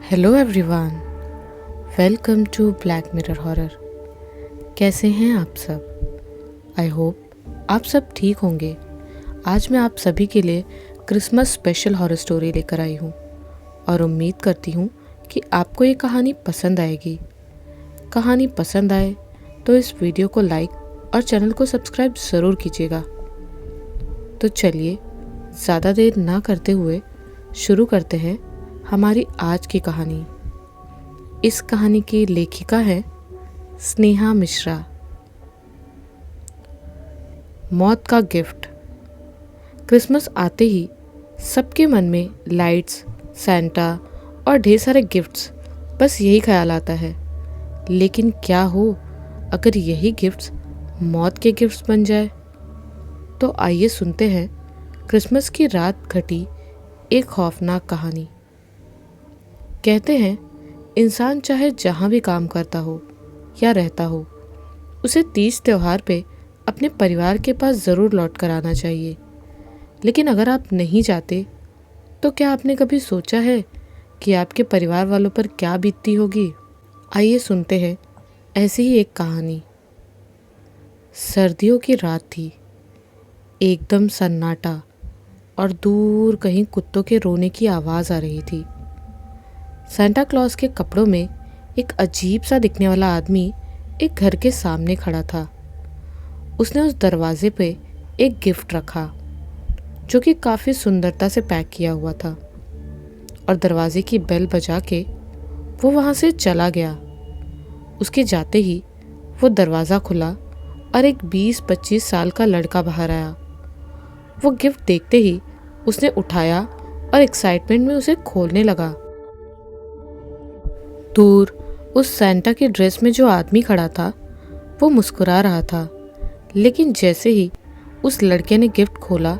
Hello everyone, welcome to Black Mirror horror. कैसे हैं आप सब? आई होप आप सब ठीक होंगे। आज मैं आप सभी के लिए क्रिसमस स्पेशल हॉरर स्टोरी लेकर आई हूँ और उम्मीद करती हूँ कि आपको ये कहानी पसंद आएगी। कहानी पसंद आए तो इस वीडियो को लाइक और चैनल को सब्सक्राइब ज़रूर कीजिएगा। तो चलिए ज़्यादा देर ना करते हुए शुरू करते हैं हमारी आज की कहानी। इस कहानी की लेखिका है स्नेहा मिश्रा। मौत का गिफ्ट। क्रिसमस आते ही सबके मन में लाइट्स, सैंटा और ढेर सारे गिफ्ट्स, बस यही ख्याल आता है। लेकिन क्या हो अगर यही गिफ्ट्स मौत के गिफ्ट्स बन जाए? तो आइए सुनते हैं क्रिसमस की रात घटी एक खौफनाक कहानी। कहते हैं इंसान चाहे जहाँ भी काम करता हो या रहता हो, उसे तीज त्योहार पे अपने परिवार के पास ज़रूर लौट कर आना चाहिए। लेकिन अगर आप नहीं जाते तो क्या आपने कभी सोचा है कि आपके परिवार वालों पर क्या बीतती होगी? आइए सुनते हैं ऐसी ही एक कहानी। सर्दियों की रात थी। एकदम सन्नाटा और दूर कहीं कुत्तों के रोने की आवाज़ आ रही थी। सेंटा क्लॉज के कपड़ों में एक अजीब सा दिखने वाला आदमी एक घर के सामने खड़ा था। उसने उस दरवाजे पे एक गिफ्ट रखा जो कि काफ़ी सुंदरता से पैक किया हुआ था, और दरवाजे की बेल बजा के वो वहाँ से चला गया। उसके जाते ही वो दरवाज़ा खुला और एक 20-25 साल का लड़का बाहर आया। वो गिफ्ट देखते ही उसने उठाया और एक्साइटमेंट में उसे खोलने लगा। दूर उस सेंटा की ड्रेस में जो आदमी खड़ा था वो मुस्कुरा रहा था, लेकिन जैसे ही उस लड़के ने गिफ्ट खोला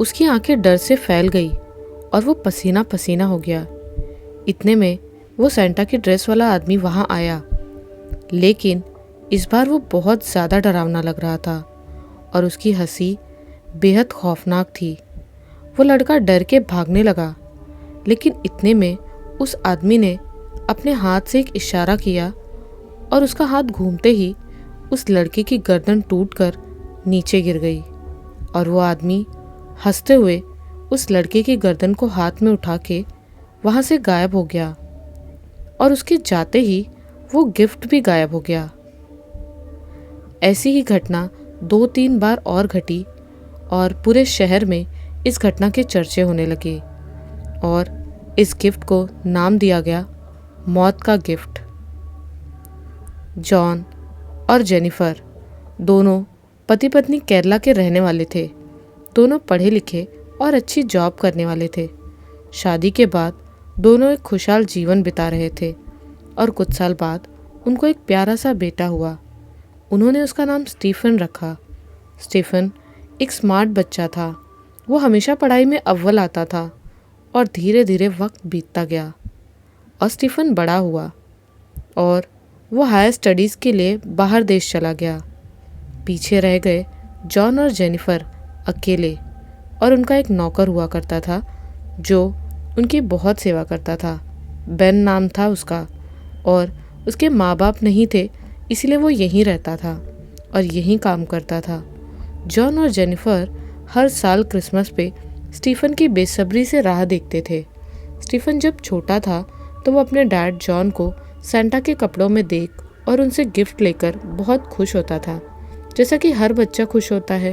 उसकी आंखें डर से फैल गई और वो पसीना पसीना हो गया। इतने में वो सेंटा की ड्रेस वाला आदमी वहाँ आया, लेकिन इस बार वो बहुत ज़्यादा डरावना लग रहा था और उसकी हंसी बेहद खौफनाक थी। वो लड़का डर के भागने लगा, लेकिन इतने में उस आदमी ने अपने हाथ से एक इशारा किया और उसका हाथ घूमते ही उस लड़के की गर्दन टूटकर नीचे गिर गई और वो आदमी हंसते हुए उस लड़के की गर्दन को हाथ में उठा के वहाँ से गायब हो गया, और उसके जाते ही वो गिफ्ट भी गायब हो गया। ऐसी ही घटना 2-3 बार और घटी और पूरे शहर में इस घटना के चर्चे होने लगे और इस गिफ्ट को नाम दिया गया मौत का गिफ्ट। जॉन और जेनिफर दोनों पति पत्नी केरला के रहने वाले थे। दोनों पढ़े लिखे और अच्छी जॉब करने वाले थे। शादी के बाद दोनों एक खुशहाल जीवन बिता रहे थे और कुछ साल बाद उनको एक प्यारा सा बेटा हुआ। उन्होंने उसका नाम स्टीफन रखा। स्टीफन एक स्मार्ट बच्चा था। वो हमेशा पढ़ाई में अव्वल आता था और धीरे धीरे वक्त बीतता गया और स्टीफन बड़ा हुआ और वो हायर स्टडीज़ के लिए बाहर देश चला गया। पीछे रह गए जॉन और जेनिफर अकेले, और उनका एक नौकर हुआ करता था जो उनकी बहुत सेवा करता था। बेन नाम था उसका, और उसके माँ बाप नहीं थे, इसलिए वो यहीं रहता था और यहीं काम करता था। जॉन और जेनिफर हर साल क्रिसमस पे स्टीफन की बेसब्री से राह देखते थे। स्टीफन जब छोटा था तो वो अपने डैड जॉन को सेंटा के कपड़ों में देख और उनसे गिफ्ट लेकर बहुत खुश होता था, जैसा कि हर बच्चा खुश होता है।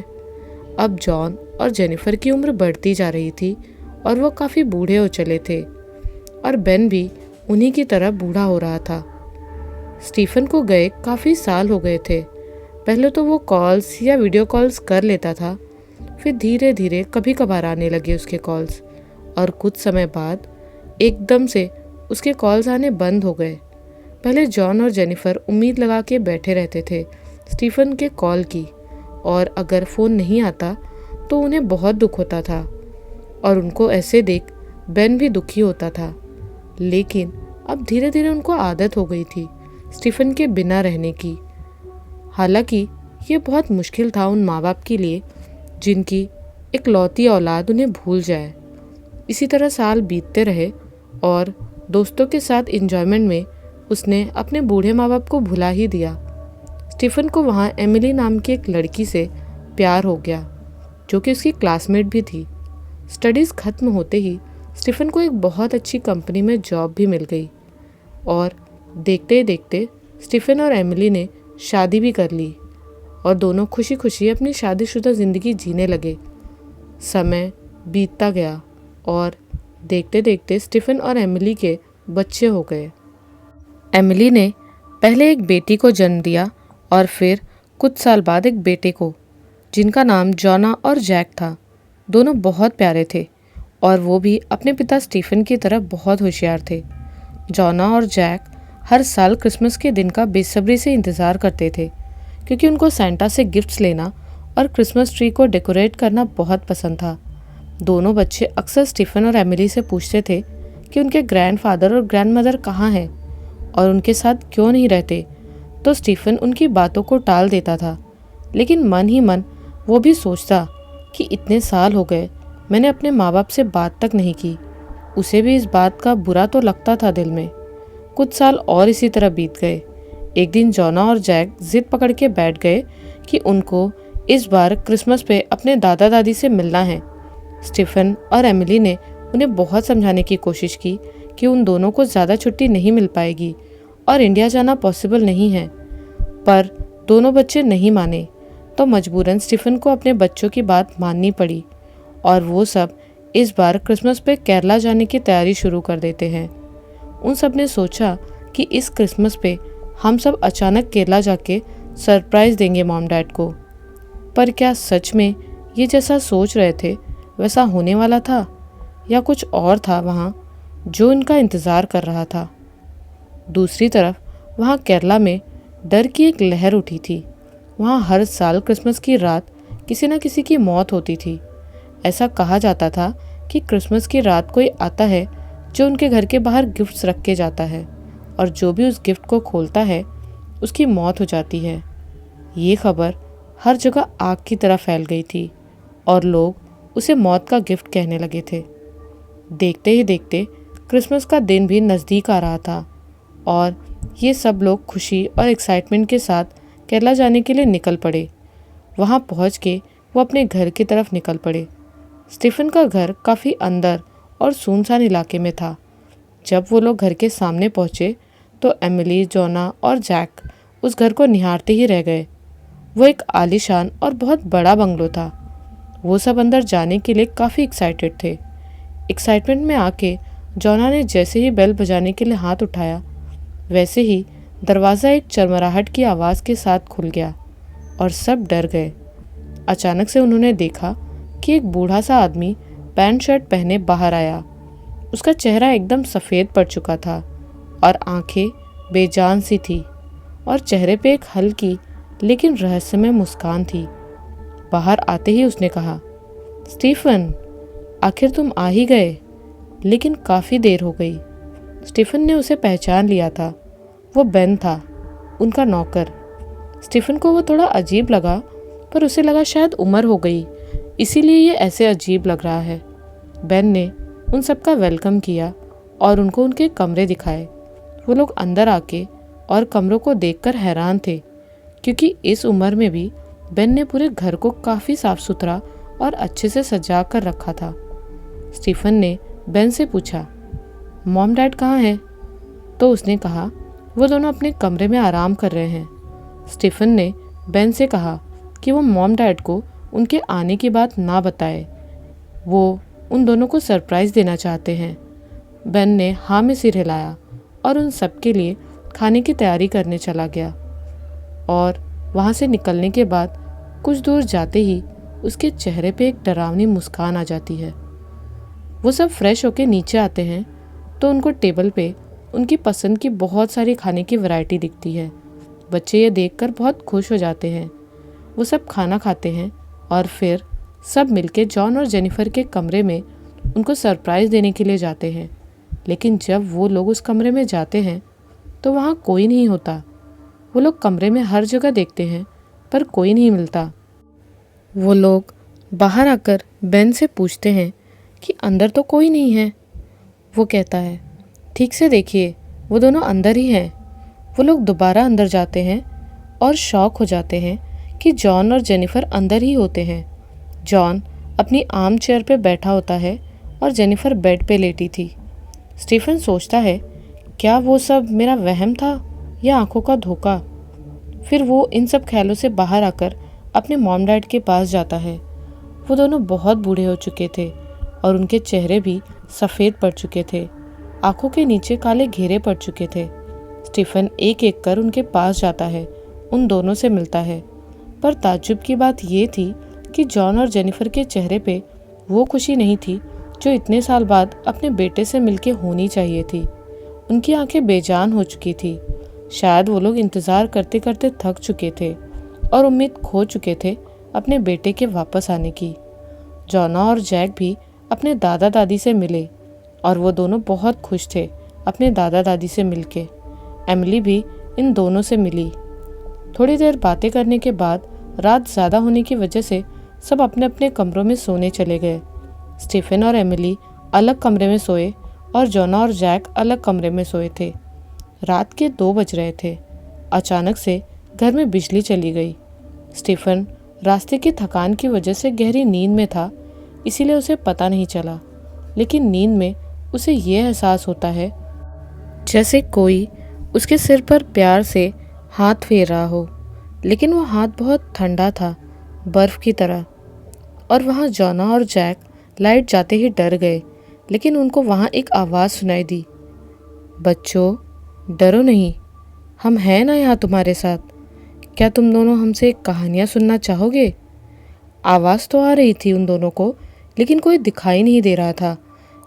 अब जॉन और जेनिफर की उम्र बढ़ती जा रही थी और वो काफ़ी बूढ़े हो चले थे, और बेन भी उन्हीं की तरह बूढ़ा हो रहा था। स्टीफन को गए काफ़ी साल हो गए थे। पहले तो वो कॉल्स या वीडियो कॉल्स कर लेता था, फिर धीरे धीरे कभी कभार आने लगे उसके कॉल्स, और कुछ समय बाद एकदम से उसके कॉल्स आने बंद हो गए। पहले जॉन और जेनिफर उम्मीद लगा के बैठे रहते थे स्टीफन के कॉल की, और अगर फ़ोन नहीं आता तो उन्हें बहुत दुख होता था, और उनको ऐसे देख बेन भी दुखी होता था। लेकिन अब धीरे धीरे उनको आदत हो गई थी स्टीफन के बिना रहने की। हालांकि ये बहुत मुश्किल था उन माँ बाप के लिए जिनकी इकलौती औलाद उन्हें भूल जाए। इसी तरह साल बीतते रहे और दोस्तों के साथ एंजॉयमेंट में उसने अपने बूढ़े माँ बाप को भुला ही दिया। स्टीफन को वहाँ एमिली नाम की एक लड़की से प्यार हो गया जो कि उसकी क्लासमेट भी थी। स्टडीज़ ख़त्म होते ही स्टीफन को एक बहुत अच्छी कंपनी में जॉब भी मिल गई और देखते ही देखते स्टीफन और एमिली ने शादी भी कर ली और दोनों खुशी खुशी अपनी शादीशुदा ज़िंदगी जीने लगे। समय बीतता गया और देखते देखते स्टीफन और एमिली के बच्चे हो गए। एमिली ने पहले एक बेटी को जन्म दिया और फिर कुछ साल बाद एक बेटे को, जिनका नाम जॉना और जैक था। दोनों बहुत प्यारे थे और वो भी अपने पिता स्टीफन की तरह बहुत होशियार थे। जॉना और जैक हर साल क्रिसमस के दिन का बेसब्री से इंतज़ार करते थे क्योंकि उनको सैंटा से गिफ्ट्स लेना और क्रिसमस ट्री को डेकोरेट करना बहुत पसंद था। दोनों बच्चे अक्सर स्टीफन और एमिली से पूछते थे कि उनके ग्रैंडफादर और ग्रैंडमदर कहाँ हैं और उनके साथ क्यों नहीं रहते, तो स्टीफन उनकी बातों को टाल देता था। लेकिन मन ही मन वो भी सोचता कि इतने साल हो गए मैंने अपने माँ बाप से बात तक नहीं की। उसे भी इस बात का बुरा तो लगता था दिल में। कुछ साल और इसी तरह बीत गए। एक दिन जॉना और जैक जिद पकड़ के बैठ गए कि उनको इस बार क्रिसमस पे अपने दादा दादी से मिलना है। स्टीफन और एमिली ने उन्हें बहुत समझाने की कोशिश की कि उन दोनों को ज़्यादा छुट्टी नहीं मिल पाएगी और इंडिया जाना पॉसिबल नहीं है, पर दोनों बच्चे नहीं माने, तो मजबूरन स्टीफन को अपने बच्चों की बात माननी पड़ी और वो सब इस बार क्रिसमस पे केरला जाने की तैयारी शुरू कर देते हैं। उन सब ने सोचा कि इस क्रिसमस पे हम सब अचानक केरला जाके सरप्राइज़ देंगे मॉम डैड को। पर क्या सच में ये जैसा सोच रहे थे वैसा होने वाला था या कुछ और था वहाँ जो इनका इंतज़ार कर रहा था। दूसरी तरफ वहाँ केरला में डर की एक लहर उठी थी। वहाँ हर साल क्रिसमस की रात किसी न किसी की मौत होती थी। ऐसा कहा जाता था कि क्रिसमस की रात कोई आता है जो उनके घर के बाहर गिफ्ट्स रख के जाता है और जो भी उस गिफ्ट को खोलता है उसकी मौत हो जाती है। ये खबर हर जगह आग की तरह फैल गई थी और लोग उसे मौत का गिफ्ट कहने लगे थे। देखते ही देखते क्रिसमस का दिन भी नज़दीक आ रहा था और ये सब लोग खुशी और एक्साइटमेंट के साथ केरला जाने के लिए निकल पड़े। वहाँ पहुँच के वो अपने घर की तरफ निकल पड़े। स्टीफन का घर काफ़ी अंदर और सुनसान इलाके में था। जब वो लोग घर के सामने पहुँचे तो एमिली, जॉना और जैक उस घर को निहारते ही रह गए। वो एक आलीशान और बहुत बड़ा बंगलो था। वो सब अंदर जाने के लिए काफ़ी एक्साइटेड थे। एक्साइटमेंट में आके जॉना ने जैसे ही बेल बजाने के लिए हाथ उठाया वैसे ही दरवाज़ा एक चरमराहट की आवाज़ के साथ खुल गया और सब डर गए। अचानक से उन्होंने देखा कि एक बूढ़ा सा आदमी पैंट शर्ट पहने बाहर आया। उसका चेहरा एकदम सफ़ेद पड़ चुका था और आंखें बेजान सी थी और चेहरे पे एक हल्की लेकिन रहस्यमय मुस्कान थी। बाहर आते ही उसने कहा, स्टीफन, आखिर तुम आ ही गए, लेकिन काफ़ी देर हो गई। स्टीफन ने उसे पहचान लिया था। वो बेन था, उनका नौकर। स्टीफन को वो थोड़ा अजीब लगा, पर उसे लगा शायद उम्र हो गई, इसीलिए ये ऐसे अजीब लग रहा है। बेन ने उन सबका वेलकम किया और उनको उनके कमरे दिखाए। वो लोग अंदर आके और कमरों को देखकर हैरान थे क्योंकि इस उम्र में भी बेन ने पूरे घर को काफ़ी साफ सुथरा और अच्छे से सजा कर रखा था। स्टीफन ने बेन से पूछा, मॉम डैड कहाँ हैं? तो उसने कहा वो दोनों अपने कमरे में आराम कर रहे हैं। स्टीफन ने बेन से कहा कि वो मॉम डैड को उनके आने की बात ना बताए, वो उन दोनों को सरप्राइज़ देना चाहते हैं। बेन ने हाँ में सिर हिलाया और उन सब के लिए खाने की तैयारी करने चला गया और वहाँ से निकलने के बाद कुछ दूर जाते ही उसके चेहरे पे एक डरावनी मुस्कान आ जाती है। वो सब फ्रेश होके नीचे आते हैं तो उनको टेबल पे उनकी पसंद की बहुत सारी खाने की वैरायटी दिखती है। बच्चे ये देखकर बहुत खुश हो जाते हैं। वो सब खाना खाते हैं और फिर सब मिलके जॉन और जेनिफर के कमरे में उनको सरप्राइज़ देने के लिए जाते हैं। लेकिन जब वो लोग उस कमरे में जाते हैं तो वहाँ कोई नहीं होता। वो लोग कमरे में हर जगह देखते हैं पर कोई नहीं मिलता। वो लोग बाहर आकर बेन से पूछते हैं कि अंदर तो कोई नहीं है। वो कहता है, ठीक से देखिए, वो दोनों अंदर ही हैं। वो लोग दोबारा अंदर जाते हैं और शॉक हो जाते हैं कि जॉन और जेनिफर अंदर ही होते हैं। जॉन अपनी आर्म चेयर पे बैठा होता है और जेनिफर बेड पे लेटी थी। स्टीफन सोचता है, क्या वो सब मेरा वहम था या आंखों का धोखा? फिर वो इन सब ख्यालों से बाहर आकर अपने मॉम डैड के पास जाता है। वो दोनों बहुत बूढ़े हो चुके थे और उनके चेहरे भी सफ़ेद पड़ चुके थे। आंखों के नीचे काले घेरे पड़ चुके थे। स्टीफन एक एक कर उनके पास जाता है, उन दोनों से मिलता है। पर ताज्जुब की बात ये थी कि जॉन और जेनिफर के चेहरे पे वो खुशी नहीं थी जो इतने साल बाद अपने बेटे से मिलके होनी चाहिए थी। उनकी आंखें बेजान हो चुकी थी। शायद वो लोग इंतज़ार करते करते थक चुके थे और उम्मीद खो चुके थे अपने बेटे के वापस आने की। जॉना और जैक भी अपने दादा दादी से मिले और वो दोनों बहुत खुश थे अपने दादा दादी से मिलके। एमिली भी इन दोनों से मिली। थोड़ी देर बातें करने के बाद रात ज़्यादा होने की वजह से सब अपने अपने कमरों में सोने चले गए। स्टीफन और एमिली अलग कमरे में सोए और जॉना और जैक अलग कमरे में सोए थे। रात के 2 बज रहे थे। अचानक से घर में बिजली चली गई। स्टीफन रास्ते की थकान की वजह से गहरी नींद में था, इसीलिए उसे पता नहीं चला। लेकिन नींद में उसे यह एहसास होता है जैसे कोई उसके सिर पर प्यार से हाथ फेर रहा हो, लेकिन वो हाथ बहुत ठंडा था, बर्फ की तरह। और वहाँ जॉना और जैक लाइट जाते ही डर गए, लेकिन उनको वहाँ एक आवाज़ सुनाई दी, बच्चों डरो नहीं, हम हैं ना यहाँ तुम्हारे साथ। क्या तुम दोनों हमसे कहानियाँ सुनना चाहोगे? आवाज़ तो आ रही थी उन दोनों को, लेकिन कोई दिखाई नहीं दे रहा था।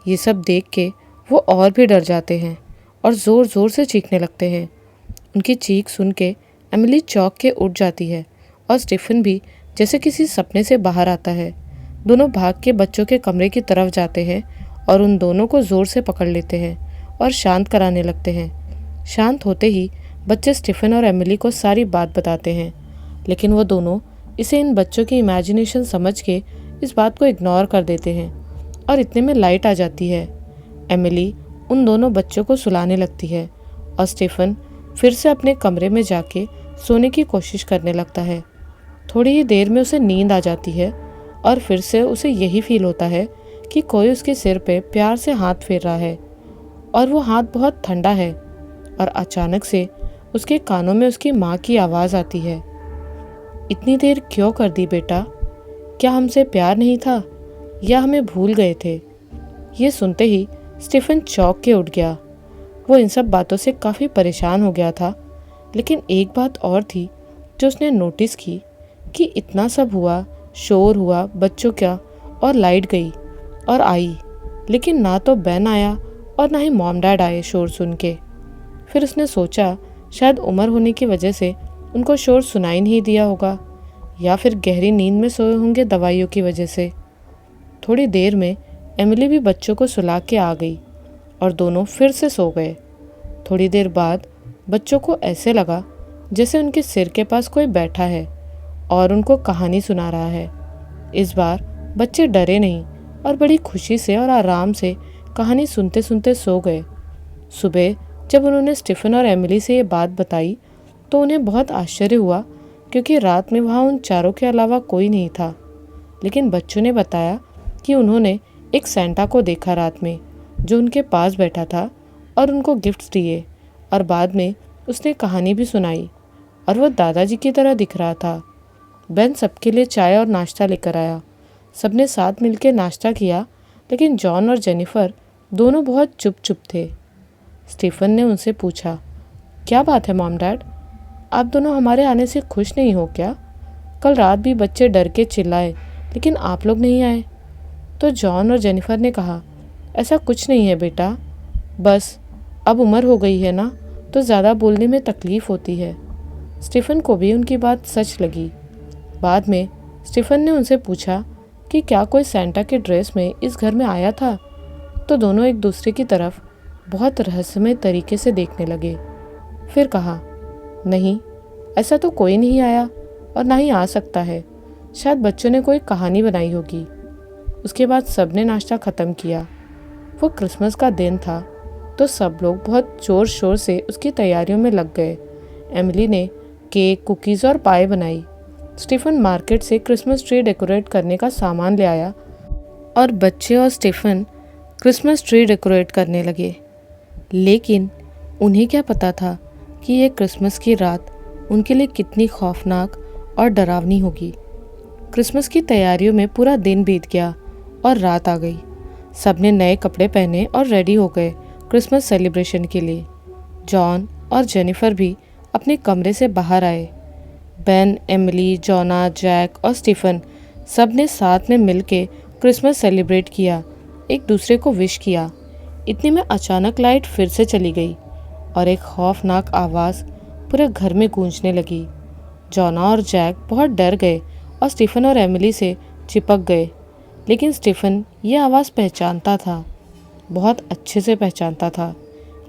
ये सब देख के वो और भी डर जाते हैं और ज़ोर ज़ोर से चीखने लगते हैं। उनकी चीख सुन के एमिली चौंक के उठ जाती है और स्टीफन भी जैसे किसी सपने से बाहर आता है। दोनों भाग के बच्चों के कमरे की तरफ जाते हैं और उन दोनों को ज़ोर से पकड़ लेते हैं और शांत कराने लगते हैं। शांत होते ही बच्चे स्टीफन और एमिली को सारी बात बताते हैं, लेकिन वो दोनों इसे इन बच्चों की इमेजिनेशन समझ के इस बात को इग्नोर कर देते हैं और इतने में लाइट आ जाती है। एमिली उन दोनों बच्चों को सुलाने लगती है और स्टीफन फिर से अपने कमरे में जाके सोने की कोशिश करने लगता है। थोड़ी ही देर में उसे नींद आ जाती है और फिर से उसे यही फील होता है कि कोई उसके सिर पे प्यार से हाथ फेर रहा है और वो हाथ बहुत ठंडा है। और अचानक से उसके कानों में उसकी माँ की आवाज़ आती है, इतनी देर क्यों कर दी बेटा? क्या हमसे प्यार नहीं था या हमें भूल गए थे? ये सुनते ही स्टीफन चौंक के उठ गया। वो इन सब बातों से काफ़ी परेशान हो गया था, लेकिन एक बात और थी जो उसने नोटिस की कि इतना सब हुआ, शोर हुआ बच्चों का, और लाइट गई और आई, लेकिन ना तो बेन आया और ना ही मॉम डैड आए शोर सुन के। फिर उसने सोचा शायद उम्र होने की वजह से उनको शोर सुनाई नहीं दिया होगा, या फिर गहरी नींद में सोए होंगे दवाइयों की वजह से। थोड़ी देर में एमिली भी बच्चों को सुला के आ गई और दोनों फिर से सो गए। थोड़ी देर बाद बच्चों को ऐसे लगा जैसे उनके सिर के पास कोई बैठा है और उनको कहानी सुना रहा है। इस बार बच्चे डरे नहीं और बड़ी खुशी से और आराम से कहानी सुनते सुनते सो गए। सुबह जब उन्होंने स्टीफन और एमिली से ये बात बताई तो उन्हें बहुत आश्चर्य हुआ, क्योंकि रात में वहाँ उन चारों के अलावा कोई नहीं था। लेकिन बच्चों ने बताया कि उन्होंने एक सेंटा को देखा रात में, जो उनके पास बैठा था और उनको गिफ्ट्स दिए, और बाद में उसने कहानी भी सुनाई और वो दादाजी की तरह दिख रहा था। बेन सबके लिए चाय और नाश्ता लेकर आया। सबने साथ मिलकर नाश्ता किया, लेकिन जॉन और जेनिफर दोनों बहुत चुप चुप थे। स्टीफन ने उनसे पूछा, क्या बात है मॉम डैड, आप दोनों हमारे आने से खुश नहीं हो क्या? कल रात भी बच्चे डर के चिल्लाए, लेकिन आप लोग नहीं आए। तो जॉन और जेनिफर ने कहा, ऐसा कुछ नहीं है बेटा, बस अब उम्र हो गई है ना, तो ज़्यादा बोलने में तकलीफ़ होती है। स्टीफन को भी उनकी बात सच लगी। बाद में स्टीफन ने उनसे पूछा कि क्या कोई सेंटा के ड्रेस में इस घर में आया था? तो दोनों एक दूसरे की तरफ बहुत रहस्यमय तरीके से देखने लगे। फिर कहा, नहीं, ऐसा तो कोई नहीं आया और ना ही आ सकता है, शायद बच्चों ने कोई कहानी बनाई होगी। उसके बाद सबने नाश्ता ख़त्म किया। वो क्रिसमस का दिन था तो सब लोग बहुत ज़ोर शोर से उसकी तैयारियों में लग गए। एमिली ने केक, कुकीज़ और पाए बनाई। स्टीफन मार्केट से क्रिसमस ट्री डेकोरेट करने का सामान ले आया और बच्चे और स्टीफन क्रिसमस ट्री डेकोरेट करने लगे। लेकिन उन्हें क्या पता था कि यह क्रिसमस की रात उनके लिए कितनी खौफनाक और डरावनी होगी। क्रिसमस की तैयारियों में पूरा दिन बीत गया और रात आ गई। सबने नए कपड़े पहने और रेडी हो गए क्रिसमस सेलिब्रेशन के लिए। जॉन और जेनिफर भी अपने कमरे से बाहर आए। बेन, एमिली, जोना, जैक और स्टीफन सब ने साथ में मिलके क्रिसमस सेलिब्रेट किया, एक दूसरे को विश किया। इतने में अचानक लाइट फिर से चली गई और एक खौफनाक आवाज़ पूरे घर में गूंजने लगी। जोना और जैक बहुत डर गए और स्टीफन और एमिली से चिपक गए। लेकिन स्टीफन ये आवाज़ पहचानता था, बहुत अच्छे से पहचानता था।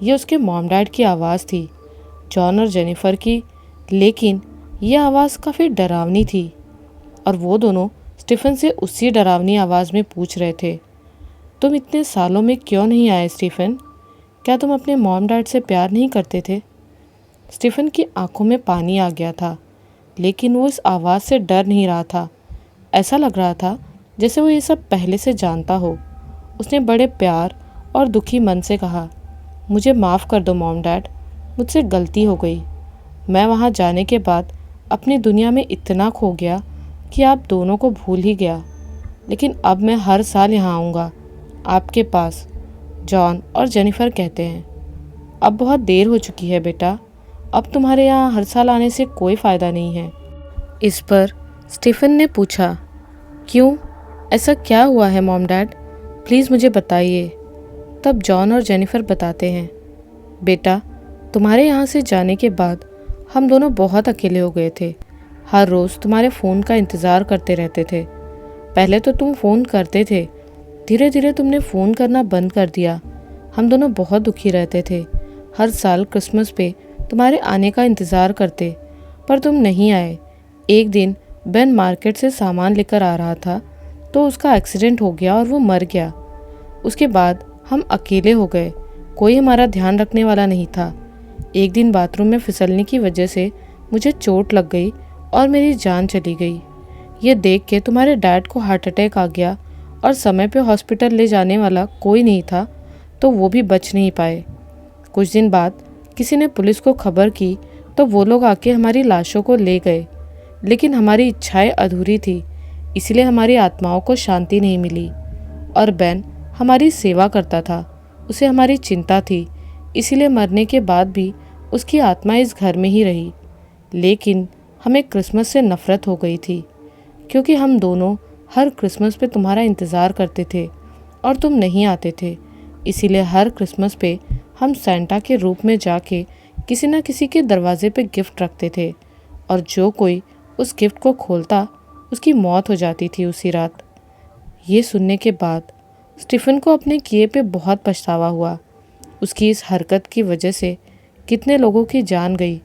ये उसके मॉम डैड की आवाज़ थी, जॉन और जेनिफर की। लेकिन यह आवाज़ काफ़ी डरावनी थी और वो दोनों स्टीफन से उसी डरावनी आवाज़ में पूछ रहे थे, तुम इतने सालों में क्यों नहीं आए स्टीफन? क्या तुम अपने मॉम डैड से प्यार नहीं करते थे? स्टीफन की आंखों में पानी आ गया था, लेकिन वो इस आवाज़ से डर नहीं रहा था। ऐसा लग रहा था जैसे वो ये सब पहले से जानता हो। उसने बड़े प्यार और दुखी मन से कहा, मुझे माफ़ कर दो मॉम डैड, मुझसे गलती हो गई। मैं वहाँ जाने के बाद अपनी दुनिया में इतना खो गया कि आप दोनों को भूल ही गया। लेकिन अब मैं हर साल यहाँ आऊँगा आपके पास। जॉन और जेनिफर कहते हैं, अब बहुत देर हो चुकी है बेटा, अब तुम्हारे यहाँ हर साल आने से कोई फ़ायदा नहीं है। इस पर स्टीफन ने पूछा, क्यों, ऐसा क्या हुआ है मॉम डैड, प्लीज़ मुझे बताइए। तब जॉन और जेनिफर बताते हैं, बेटा तुम्हारे यहाँ से जाने के बाद हम दोनों बहुत अकेले हो गए थे। हर रोज़ तुम्हारे फ़ोन का इंतज़ार करते रहते थे। पहले तो तुम फ़ोन करते थे, धीरे धीरे तुमने फ़ोन करना बंद कर दिया। हम दोनों बहुत दुखी रहते थे। हर साल क्रिसमस पे तुम्हारे आने का इंतज़ार करते, पर तुम नहीं आए। एक दिन बेन मार्केट से सामान लेकर आ रहा था तो उसका एक्सीडेंट हो गया और वो मर गया। उसके बाद हम अकेले हो गए, कोई हमारा ध्यान रखने वाला नहीं था। एक दिन बाथरूम में फिसलने की वजह से मुझे चोट लग गई और मेरी जान चली गई। ये देख के तुम्हारे डैड को हार्ट अटैक आ गया और समय पे हॉस्पिटल ले जाने वाला कोई नहीं था, तो वो भी बच नहीं पाए। कुछ दिन बाद किसी ने पुलिस को खबर की तो वो लोग आके हमारी लाशों को ले गए। लेकिन हमारी इच्छाएं अधूरी थी, इसलिए हमारी आत्माओं को शांति नहीं मिली। और बेन हमारी सेवा करता था, उसे हमारी चिंता थी, इसीलिए मरने के बाद भी उसकी आत्मा इस घर में ही रही। लेकिन हमें क्रिसमस से नफ़रत हो गई थी, क्योंकि हम दोनों हर क्रिसमस पे तुम्हारा इंतज़ार करते थे और तुम नहीं आते थे। इसीलिए हर क्रिसमस पे हम सेंटा के रूप में जाके किसी न किसी के दरवाजे पे गिफ्ट रखते थे, और जो कोई उस गिफ्ट को खोलता उसकी मौत हो जाती थी उसी रात। ये सुनने के बाद स्टीफन को अपने किए पे बहुत पछतावा हुआ। उसकी इस हरकत की वजह से कितने लोगों की जान गई।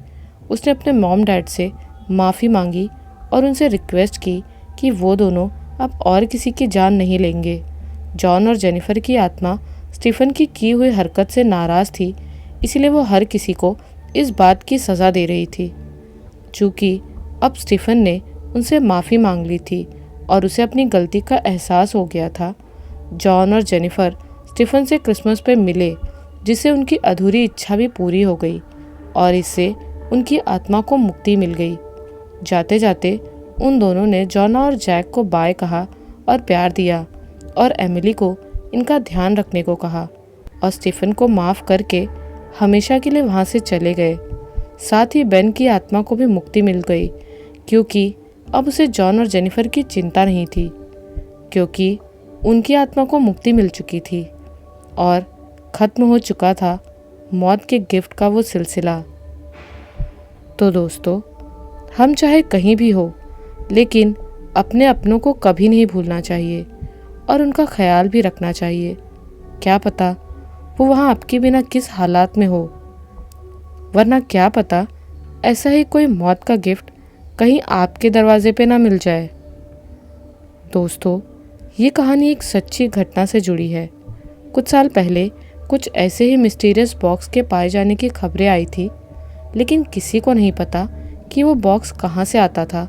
उसने अपने मॉम डैड से माफ़ी मांगी और उनसे रिक्वेस्ट की कि वो दोनों अब और किसी की जान नहीं लेंगे। जॉन और जेनिफर की आत्मा स्टीफन की हुई हरकत से नाराज़ थी, इसलिए वो हर किसी को इस बात की सज़ा दे रही थी। चूँकि अब स्टीफन ने उनसे माफ़ी मांग ली थी और उसे अपनी गलती का एहसास हो गया था, जॉन और जेनिफर स्टीफन से क्रिसमस पे मिले, जिससे उनकी अधूरी इच्छा भी पूरी हो गई और इससे उनकी आत्मा को मुक्ति मिल गई। जाते जाते उन दोनों ने जॉना और जैक को बाय कहा और प्यार दिया, और एमिली को इनका ध्यान रखने को कहा, और स्टीफन को माफ़ करके हमेशा के लिए वहाँ से चले गए। साथ ही बेन की आत्मा को भी मुक्ति मिल गई, क्योंकि अब उसे जॉन और जेनिफर की चिंता नहीं थी, क्योंकि उनकी आत्मा को मुक्ति मिल चुकी थी और ख़त्म हो चुका था मौत के गिफ्ट का वो सिलसिला। तो दोस्तों, हम चाहे कहीं भी हो, लेकिन अपने अपनों को कभी नहीं भूलना चाहिए और उनका ख्याल भी रखना चाहिए। क्या पता वो वहाँ आपके बिना किस हालात में हो, वरना क्या पता ऐसा ही कोई मौत का गिफ्ट कहीं आपके दरवाजे पे ना मिल जाए। दोस्तों, ये कहानी एक सच्ची घटना से जुड़ी है। कुछ साल पहले कुछ ऐसे ही मिस्टीरियस बॉक्स के पाए जाने की खबरें आई थी, लेकिन किसी को नहीं पता कि वो बॉक्स कहाँ से आता था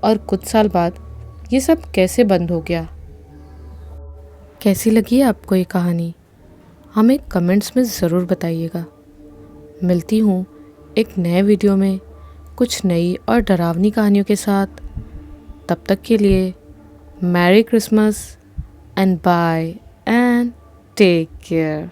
और कुछ साल बाद ये सब कैसे बंद हो गया। कैसी लगी आपको ये कहानी? हमें कमेंट्स में ज़रूर बताइएगा। मिलती हूँ एक नए वीडियो में कुछ नई और डरावनी कहानियों के साथ। तब तक के लिए merry Christmas and bye and take care.